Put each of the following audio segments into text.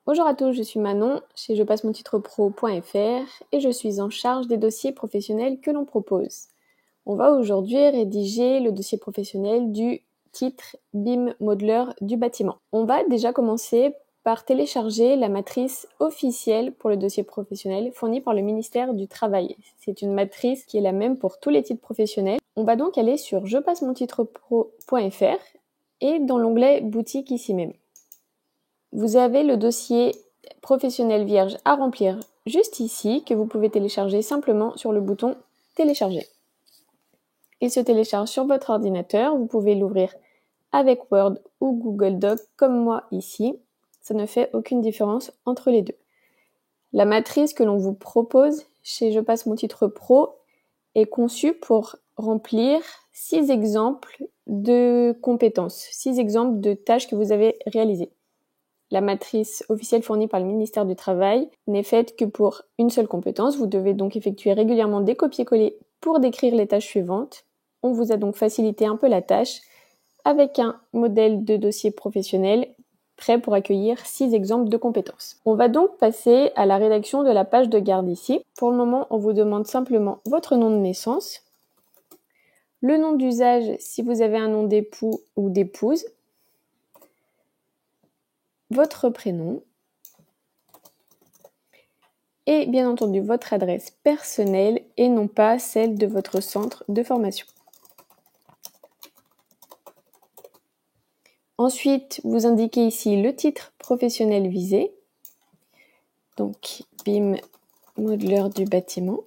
Bonjour à tous, je suis Manon chez jepassemontitrepro.fr et je suis en charge des dossiers professionnels que l'on propose. On va aujourd'hui rédiger le dossier professionnel du titre BIM Modeler du bâtiment. On va déjà commencer par télécharger la matrice officielle pour le dossier professionnel fournie par le ministère du Travail. C'est une matrice qui est la même pour tous les titres professionnels. On va donc aller sur jepassemontitrepro.fr et dans l'onglet boutique ici même. Vous avez le dossier professionnel vierge à remplir juste ici que vous pouvez télécharger simplement sur le bouton télécharger. Il se télécharge sur votre ordinateur, vous pouvez l'ouvrir avec Word ou Google Doc comme moi ici, ça ne fait aucune différence entre les deux. La matrice que l'on vous propose chez Je passe mon titre pro est conçue pour remplir 6 exemples de compétences, 6 exemples de tâches que vous avez réalisées. La matrice officielle fournie par le ministère du Travail n'est faite que pour une seule compétence. Vous devez donc effectuer régulièrement des copier-coller pour décrire les tâches suivantes. On vous a donc facilité un peu la tâche avec un modèle de dossier professionnel prêt pour accueillir 6 exemples de compétences. On va donc passer à la rédaction de la page de garde ici. Pour le moment, on vous demande simplement votre nom de naissance, le nom d'usage si vous avez un nom d'époux ou d'épouse, votre prénom et bien entendu votre adresse personnelle et non pas celle de votre centre de formation. Ensuite, vous indiquez ici le titre professionnel visé, donc BIM Modeler du bâtiment.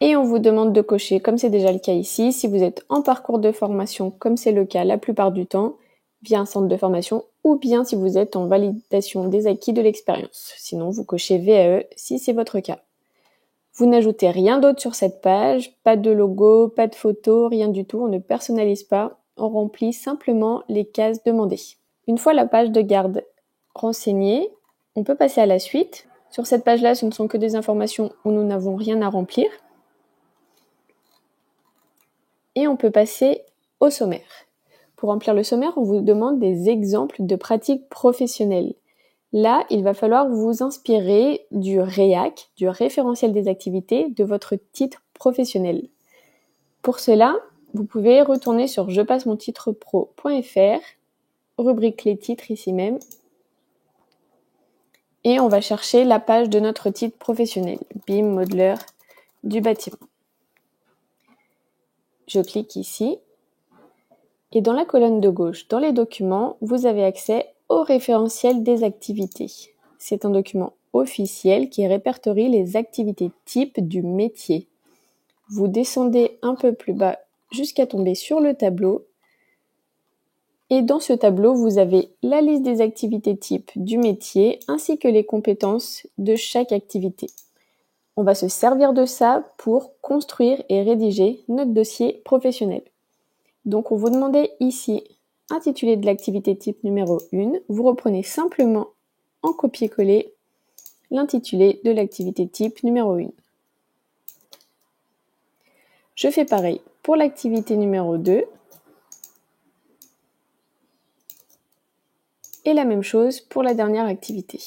Et on vous demande de cocher, comme c'est déjà le cas ici, si vous êtes en parcours de formation, comme c'est le cas la plupart du temps, via un centre de formation, ou bien si vous êtes en validation des acquis de l'expérience. Sinon, vous cochez VAE si c'est votre cas. Vous n'ajoutez rien d'autre sur cette page, pas de logo, pas de photo, rien du tout, on ne personnalise pas, on remplit simplement les cases demandées. Une fois la page de garde renseignée, on peut passer à la suite. Sur cette page-là, ce ne sont que des informations où nous n'avons rien à remplir. Et on peut passer au sommaire. Pour remplir le sommaire, on vous demande des exemples de pratiques professionnelles. Là, il va falloir vous inspirer du REAC, du référentiel des activités de votre titre professionnel. Pour cela, vous pouvez retourner sur jepassemontitrepro.fr, rubrique les titres ici même, et on va chercher la page de notre titre professionnel, BIM Modeler du bâtiment. Je clique ici, et dans la colonne de gauche, dans les documents, vous avez accès au référentiel des activités. C'est un document officiel qui répertorie les activités types du métier. Vous descendez un peu plus bas jusqu'à tomber sur le tableau. Et dans ce tableau, vous avez la liste des activités types du métier ainsi que les compétences de chaque activité. On va se servir de ça pour construire et rédiger notre dossier professionnel. Donc on vous demandait ici intitulé de l'activité type numéro 1. Vous reprenez simplement en copier-coller l'intitulé de l'activité type numéro 1. Je fais pareil pour l'activité numéro 2. Et la même chose pour la dernière activité.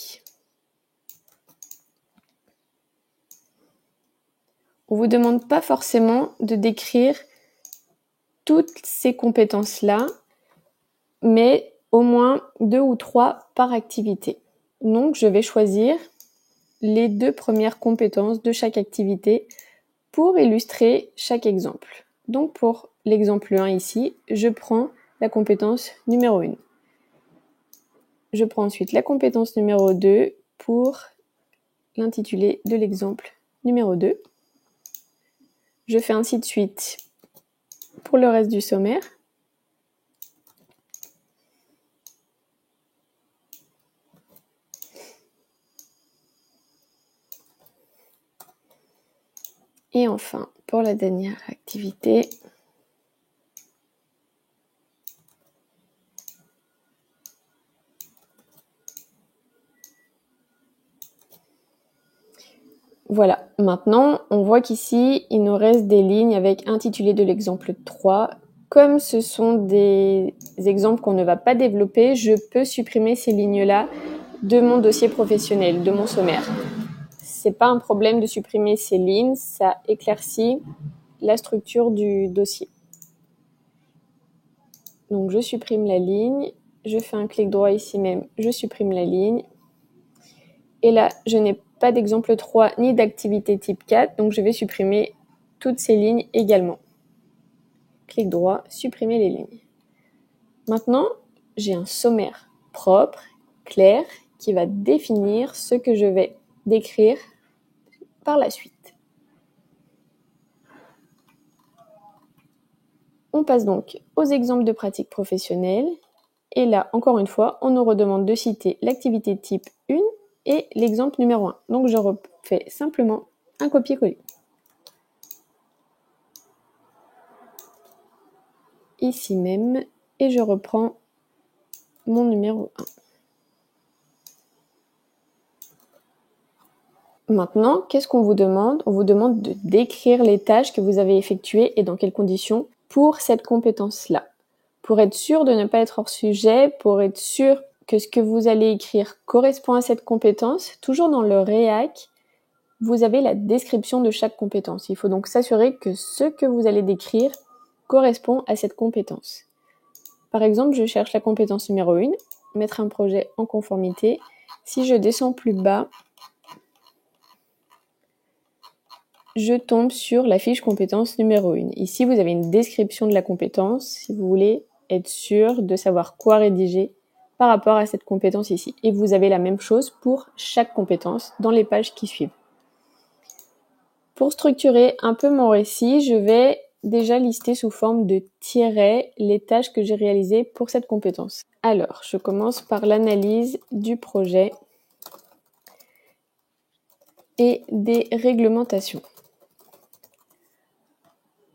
On ne vous demande pas forcément de décrire toutes ces compétences-là, mais au moins 2 ou 3 par activité. Donc, je vais choisir les 2 premières compétences de chaque activité pour illustrer chaque exemple. Donc, pour l'exemple 1 ici, je prends la compétence numéro 1. Je prends ensuite la compétence numéro 2 pour l'intitulé de l'exemple numéro 2. Je fais ainsi de suite pour le reste du sommaire. Et enfin, pour la dernière activité, voilà. Maintenant, on voit qu'ici, il nous reste des lignes avec intitulé de l'exemple 3, Comme ce sont des exemples qu'on ne va pas développer, je peux supprimer ces lignes-là de mon dossier professionnel, de mon sommaire. C'est pas un problème de supprimer ces lignes, ça éclaircit la structure du dossier. Donc je supprime la ligne, je fais un clic droit ici même, je supprime la ligne. Et là, je n'ai pas d'exemple 3 ni d'activité type 4, donc je vais supprimer toutes ces lignes également. Clic droit, supprimer les lignes. Maintenant, j'ai un sommaire propre, clair, qui va définir ce que je vais décrire par la suite. On passe donc aux exemples de pratiques professionnelles. Et là, encore une fois, on nous redemande de citer l'activité type 1 et l'exemple numéro 1. Donc, je refais simplement un copier-coller. Ici même, et je reprends mon numéro 1. Maintenant, qu'est-ce qu'on vous demande? On vous demande de décrire les tâches que vous avez effectuées et dans quelles conditions pour cette compétence-là. Pour être sûr de ne pas être hors sujet, pour être sûr que ce que vous allez écrire correspond à cette compétence, toujours dans le réac, vous avez la description de chaque compétence. Il faut donc s'assurer que ce que vous allez décrire correspond à cette compétence. Par exemple, je cherche la compétence numéro 1, mettre un projet en conformité. Si je descends plus bas, je tombe sur la fiche compétence numéro 1. Ici, vous avez une description de la compétence, si vous voulez être sûr de savoir quoi rédiger par rapport à cette compétence ici. Et vous avez la même chose pour chaque compétence dans les pages qui suivent. Pour structurer un peu mon récit, je vais déjà lister sous forme de tirets les tâches que j'ai réalisées pour cette compétence. Alors, je commence par l'analyse du projet et des réglementations.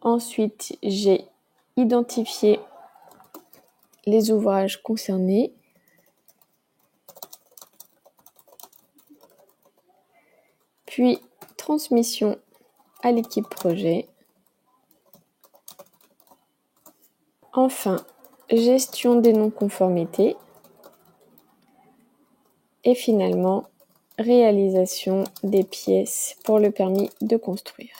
Ensuite, j'ai identifié les ouvrages concernés. Puis, transmission à l'équipe projet. Enfin, gestion des non-conformités. Et finalement, réalisation des pièces pour le permis de construire.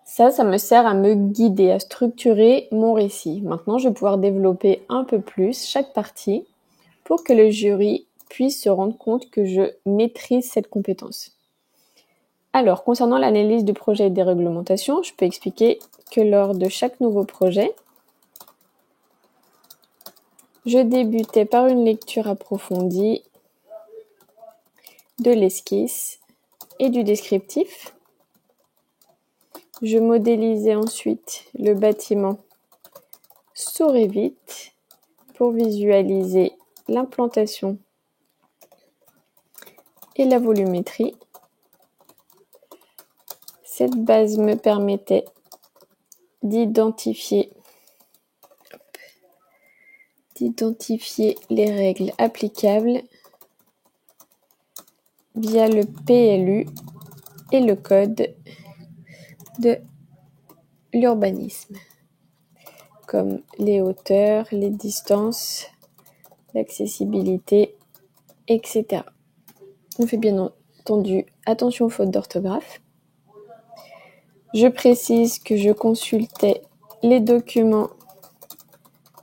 Ça me sert à me guider, à structurer mon récit. Maintenant, je vais pouvoir développer un peu plus chaque partie pour que le jury puisse se rendre compte que je maîtrise cette compétence. Alors, concernant l'analyse du projet et des réglementations, je peux expliquer que lors de chaque nouveau projet, je débutais par une lecture approfondie de l'esquisse et du descriptif. Je modélisais ensuite le bâtiment sous Revit pour visualiser l'implantation et la volumétrie. Cette base me permettait d'identifier les règles applicables via le PLU et le code de l'urbanisme, comme les hauteurs, les distances, l'accessibilité, etc. On fait bien entendu attention aux fautes d'orthographe. Je précise que je consultais les documents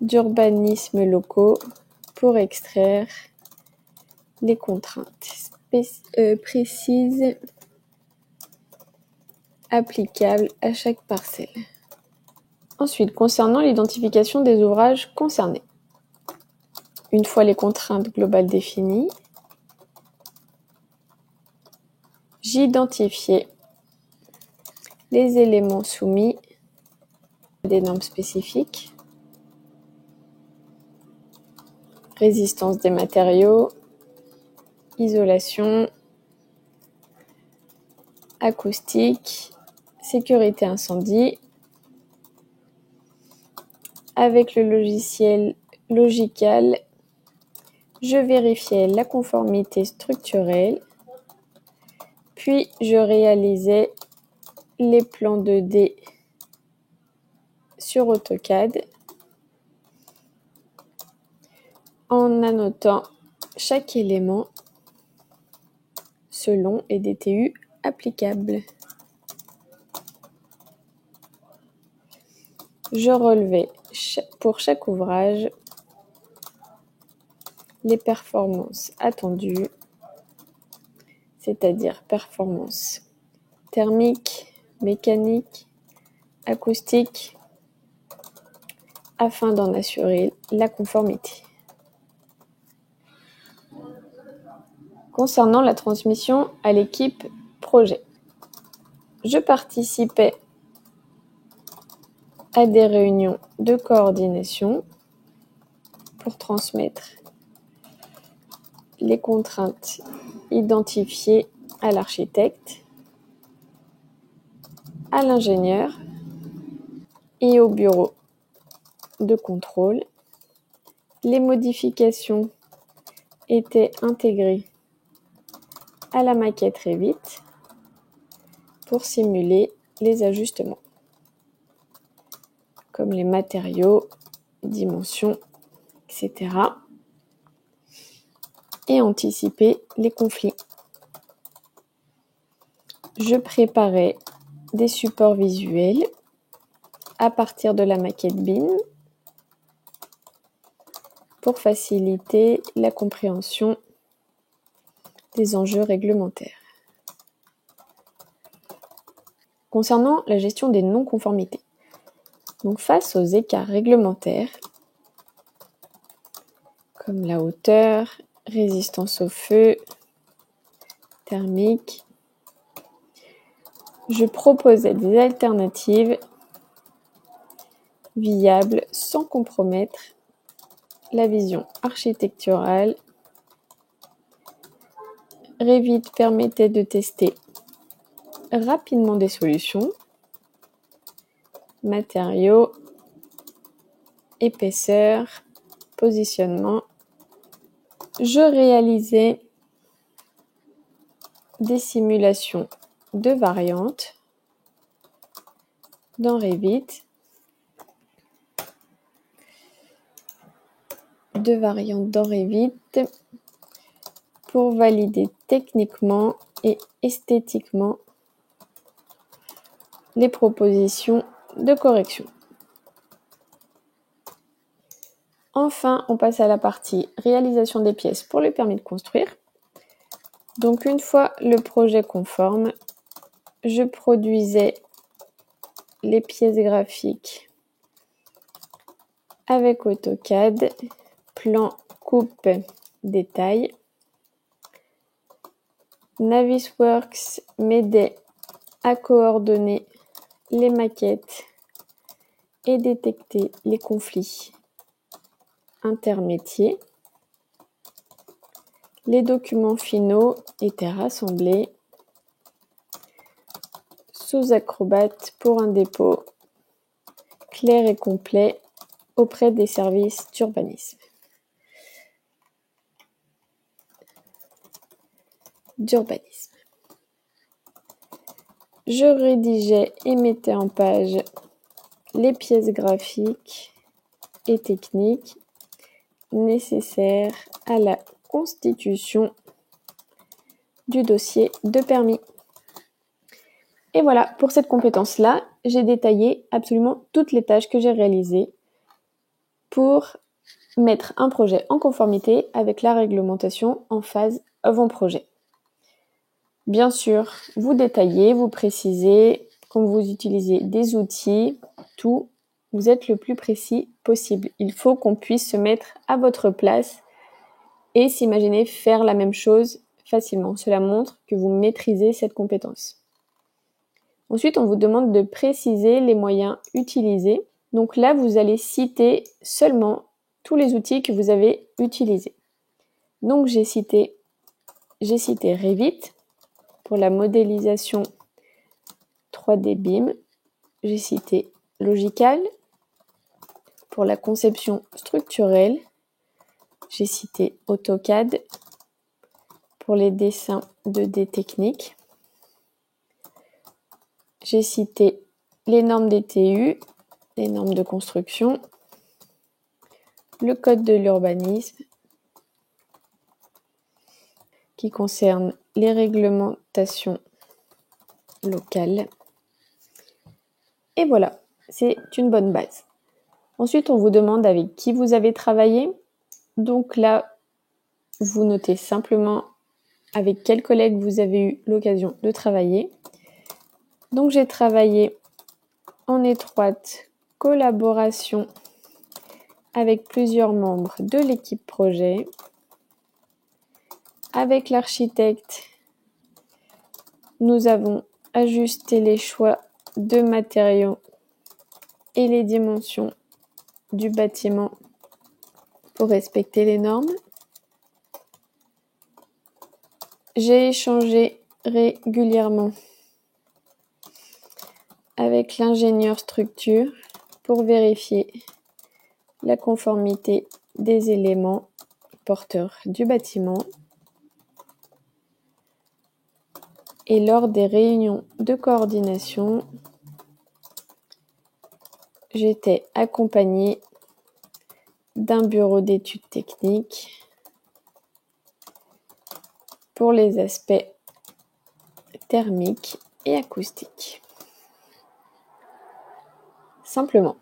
d'urbanisme locaux pour extraire les contraintes précises applicables à chaque parcelle. Ensuite, concernant l'identification des ouvrages concernés. Une fois les contraintes globales définies, j'identifiais les éléments soumis à des normes spécifiques, résistance des matériaux, isolation, acoustique, sécurité incendie. Avec le logiciel Logical, je vérifiais la conformité structurelle, puis je réalisais les plans 2D sur AutoCAD en annotant chaque élément selon les DTU applicables. Je relevais pour chaque ouvrage les performances attendues, c'est-à-dire performances thermiques, mécaniques, acoustiques, afin d'en assurer la conformité. Concernant la transmission à l'équipe projet, je participais à des réunions de coordination pour transmettre les contraintes identifiées à l'architecte, à l'ingénieur et au bureau de contrôle. Les modifications étaient intégrées à la maquette Revit pour simuler les ajustements, comme les matériaux, dimensions, etc. et anticiper les conflits. Je préparais des supports visuels à partir de la maquette BIM pour faciliter la compréhension des enjeux réglementaires. Concernant la gestion des non-conformités, donc face aux écarts réglementaires, comme la hauteur, résistance au feu, thermique, je proposais des alternatives viables sans compromettre la vision architecturale. Revit permettait de tester rapidement des solutions, matériaux, épaisseur, positionnement. Je réalisais des simulations de variantes dans Revit, pour valider techniquement et esthétiquement les propositions de correction. Enfin, on passe à la partie réalisation des pièces pour le permis de construire. Donc, une fois le projet conforme, je produisais les pièces graphiques avec AutoCAD, plan, coupe, détail. Navisworks m'aidait à coordonner les maquettes et détecter les conflits intermétiers. Les documents finaux étaient rassemblés sous Acrobat pour un dépôt clair et complet auprès des services d'urbanisme. Je rédigeais et mettais en page les pièces graphiques et techniques nécessaires à la constitution du dossier de permis. Et voilà, pour cette compétence-là, j'ai détaillé absolument toutes les tâches que j'ai réalisées pour mettre un projet en conformité avec la réglementation en phase avant-projet. Bien sûr, vous détaillez, vous précisez, quand vous utilisez des outils, tout, vous êtes le plus précis possible. Il faut qu'on puisse se mettre à votre place et s'imaginer faire la même chose facilement. Cela montre que vous maîtrisez cette compétence. Ensuite, on vous demande de préciser les moyens utilisés. Donc là, vous allez citer seulement tous les outils que vous avez utilisés. Donc j'ai cité Revit pour la modélisation 3D BIM. J'ai cité Logical pour la conception structurelle. J'ai cité AutoCAD pour les dessins 2D techniques. J'ai cité les normes DTU les normes de construction, le code de l'urbanisme qui concerne les réglementations locales. Et voilà, c'est une bonne base. Ensuite, on vous demande avec qui vous avez travaillé. Donc là, vous notez simplement avec quel collègue vous avez eu l'occasion de travailler. Donc j'ai travaillé en étroite collaboration avec plusieurs membres de l'équipe projet, avec l'architecte. Nous avons ajusté les choix de matériaux et les dimensions du bâtiment pour respecter les normes. J'ai échangé régulièrement avec l'ingénieur structure pour vérifier la conformité des éléments porteurs du bâtiment. Et lors des réunions de coordination, j'étais accompagnée d'un bureau d'études techniques pour les aspects thermiques et acoustiques. Simplement.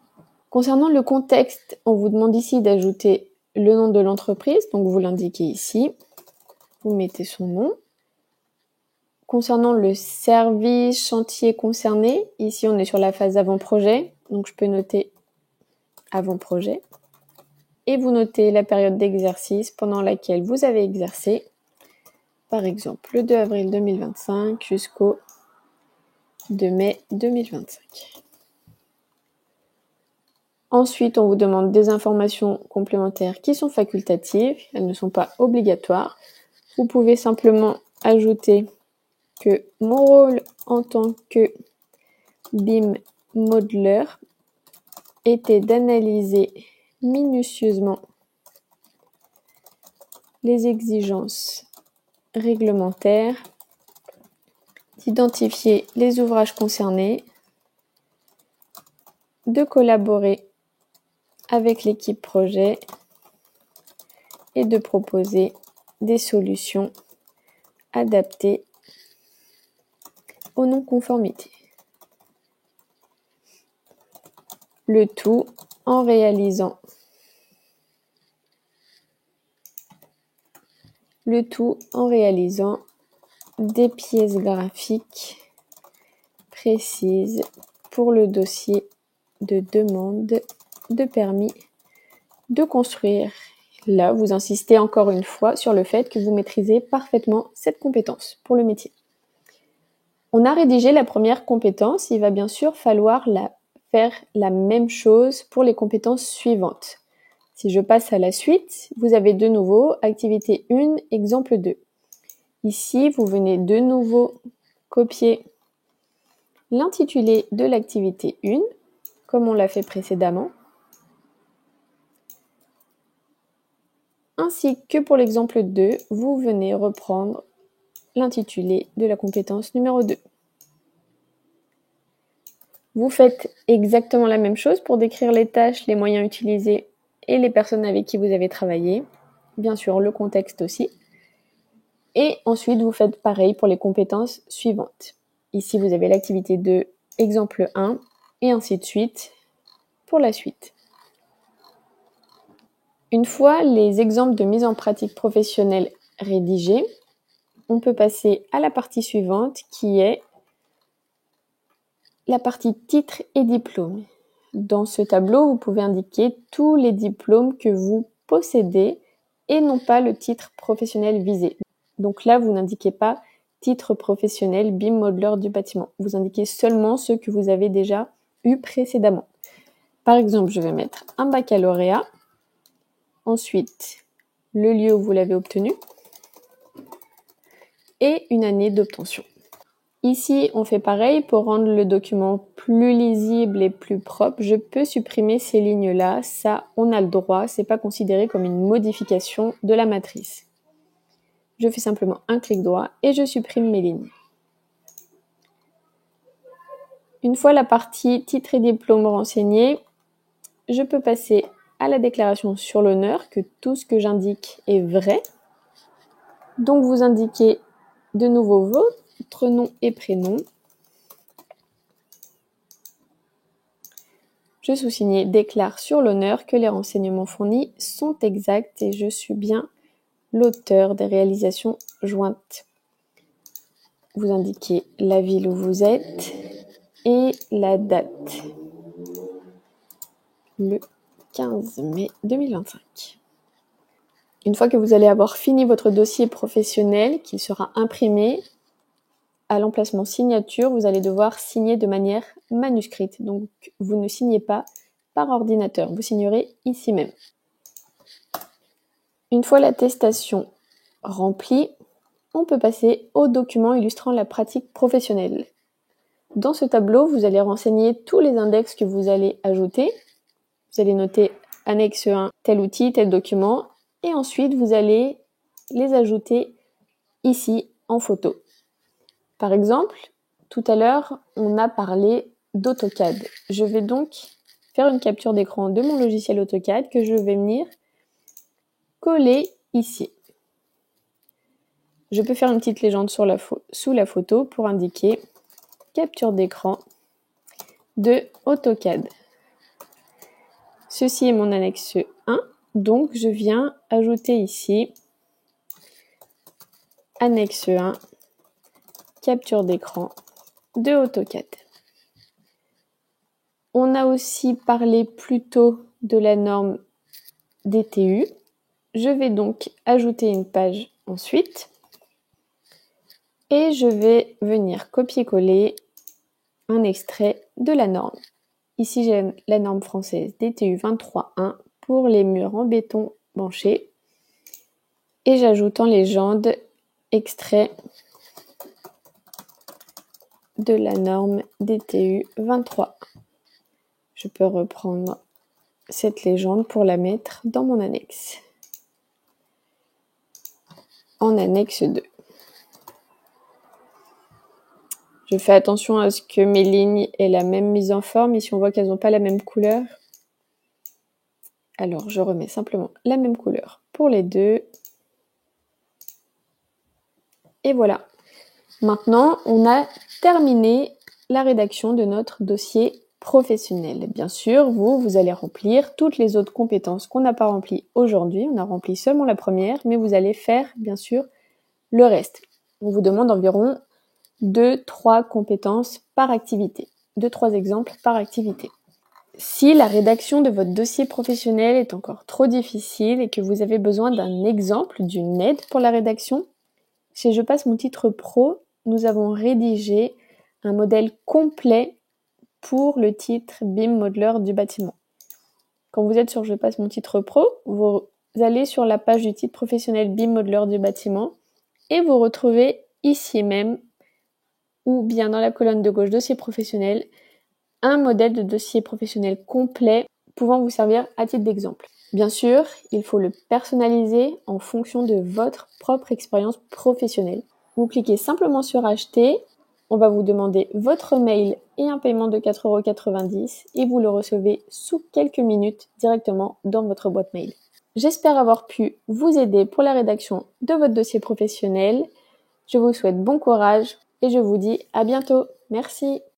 Concernant le contexte, on vous demande ici d'ajouter le nom de l'entreprise, donc vous l'indiquez ici, vous mettez son nom. Concernant le service chantier concerné, ici on est sur la phase avant-projet, donc je peux noter avant-projet. Et vous notez la période d'exercice pendant laquelle vous avez exercé, par exemple le 2 avril 2025 jusqu'au 2 mai 2025. Ensuite, on vous demande des informations complémentaires qui sont facultatives, elles ne sont pas obligatoires. Vous pouvez simplement ajouter que mon rôle en tant que BIM modeler était d'analyser minutieusement les exigences réglementaires, d'identifier les ouvrages concernés, de collaborer avec l'équipe projet et de proposer des solutions adaptées aux non-conformités. Le tout en réalisant des pièces graphiques précises pour le dossier de demande de permis de construire. Là, vous insistez encore une fois sur le fait que vous maîtrisez parfaitement cette compétence pour le métier. On a rédigé la première compétence, il va bien sûr falloir faire la même chose pour les compétences suivantes. Si je passe à la suite, vous avez de nouveau activité 1, exemple 2. Ici, vous venez de nouveau copier l'intitulé de l'activité 1, comme on l'a fait précédemment, ainsi que pour l'exemple 2, vous venez reprendre l'intitulé de la compétence numéro 2. Vous faites exactement la même chose pour décrire les tâches, les moyens utilisés et les personnes avec qui vous avez travaillé, bien sûr le contexte aussi. Et ensuite, vous faites pareil pour les compétences suivantes. Ici, vous avez l'activité 2, exemple 1, et ainsi de suite pour la suite. Une fois les exemples de mise en pratique professionnelle rédigés, on peut passer à la partie suivante qui est la partie titres et diplômes. Dans ce tableau, vous pouvez indiquer tous les diplômes que vous possédez et non pas le titre professionnel visé. Donc là, vous n'indiquez pas titre professionnel BIM modeler du bâtiment. Vous indiquez seulement ceux que vous avez déjà eu précédemment. Par exemple, je vais mettre un baccalauréat, ensuite le lieu où vous l'avez obtenu et une année d'obtention. Ici, on fait pareil pour rendre le document plus lisible et plus propre. Je peux supprimer ces lignes-là. Ça, on a le droit. C'est pas considéré comme une modification de la matrice. Je fais simplement un clic droit et je supprime mes lignes. Une fois la partie titre et diplôme renseignée, je peux passer à la déclaration sur l'honneur que tout ce que j'indique est vrai. Donc vous indiquez de nouveau votre nom et prénom. Je sous-signe déclare sur l'honneur que les renseignements fournis sont exacts et je suis bien l'auteur des réalisations jointes. Vous indiquez la ville où vous êtes et la date. Le 15 mai 2025. Une fois que vous allez avoir fini votre dossier professionnel, qu'il sera imprimé, à l'emplacement signature, vous allez devoir signer de manière manuscrite. Donc, vous ne signez pas par ordinateur, vous signerez ici même. Une fois l'attestation remplie, on peut passer au document illustrant la pratique professionnelle. Dans ce tableau, vous allez renseigner tous les index que vous allez ajouter. Vous allez noter annexe 1, tel outil, tel document, et ensuite vous allez les ajouter ici en photo. Par exemple, tout à l'heure, on a parlé d'AutoCAD. Je vais donc faire une capture d'écran de mon logiciel AutoCAD que je vais venir coller ici. Je peux faire une petite légende sous la photo pour indiquer capture d'écran de AutoCAD. Ceci est mon annexe 1, donc je viens ajouter ici annexe 1, capture d'écran de AutoCAD. On a aussi parlé plus tôt de la norme DTU. Je vais donc ajouter une page ensuite et je vais venir copier-coller un extrait de la norme. Ici, j'ai la norme française DTU 23.1 pour les murs en béton banché et j'ajoute en légende extrait de la norme DTU 23. Je peux reprendre cette légende pour la mettre dans mon annexe. En annexe 2. Je fais attention à ce que mes lignes aient la même mise en forme et si on voit qu'elles n'ont pas la même couleur, alors je remets simplement la même couleur pour les deux. Et voilà. Maintenant, on a terminé la rédaction de notre dossier professionnel. Bien sûr, vous allez remplir toutes les autres compétences qu'on n'a pas remplies aujourd'hui. On a rempli seulement la première, mais vous allez faire, bien sûr, le reste. On vous demande environ 2-3 compétences par activité. 2-3 exemples par activité. Si la rédaction de votre dossier professionnel est encore trop difficile et que vous avez besoin d'un exemple, d'une aide pour la rédaction, chez Je passe mon titre pro, nous avons rédigé un modèle complet pour le titre BIM Modeler du bâtiment. Quand vous êtes sur Je passe mon titre pro, vous allez sur la page du titre professionnel BIM Modeler du bâtiment et vous retrouvez ici même ou bien dans la colonne de gauche dossier professionnel, un modèle de dossier professionnel complet pouvant vous servir à titre d'exemple. Bien sûr, il faut le personnaliser en fonction de votre propre expérience professionnelle. Vous cliquez simplement sur acheter, on va vous demander votre mail et un paiement de 4,90 € et vous le recevez sous quelques minutes directement dans votre boîte mail. J'espère avoir pu vous aider pour la rédaction de votre dossier professionnel. Je vous souhaite bon courage et je vous dis à bientôt. Merci.